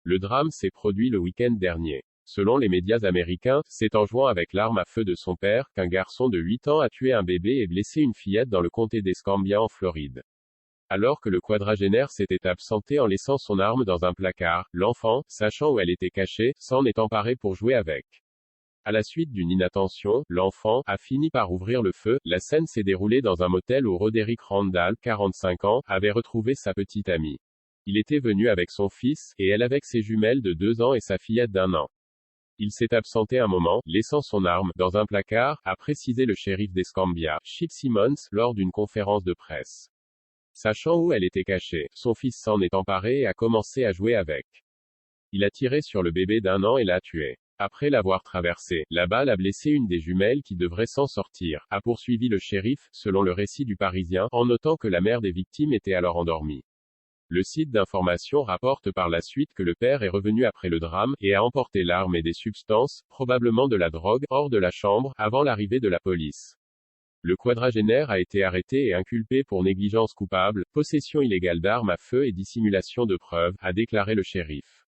Le drame s'est produit le week-end dernier. Selon les médias américains, c'est en jouant avec l'arme à feu de son père qu'un garçon de 8 ans a tué un bébé et blessé une fillette dans le comté d'Escambia en Floride. Alors que le quadragénaire s'était absenté en laissant son arme dans un placard, l'enfant, sachant où elle était cachée, s'en est emparé pour jouer avec. À la suite d'une inattention, l'enfant a fini par ouvrir le feu. La scène s'est déroulée dans un motel où Roderick Randall, 45 ans, avait retrouvé sa petite amie. Il était venu avec son fils, et elle avec ses jumelles de 2 ans et sa fillette d'1 an. Il s'est absenté un moment, laissant son arme dans un placard, a précisé le shérif d'Escambia, Chip Simmons, lors d'une conférence de presse. Sachant où elle était cachée, son fils s'en est emparé et a commencé à jouer avec. Il a tiré sur le bébé d'1 an et l'a tué. Après l'avoir traversé, la balle a blessé une des jumelles qui devrait s'en sortir, a poursuivi le shérif, selon le récit du Parisien, en notant que la mère des victimes était alors endormie. Le site d'information rapporte par la suite que le père est revenu après le drame, et a emporté l'arme et des substances, probablement de la drogue, hors de la chambre, avant l'arrivée de la police. Le quadragénaire a été arrêté et inculpé pour négligence coupable, possession illégale d'armes à feu et dissimulation de preuves, a déclaré le shérif.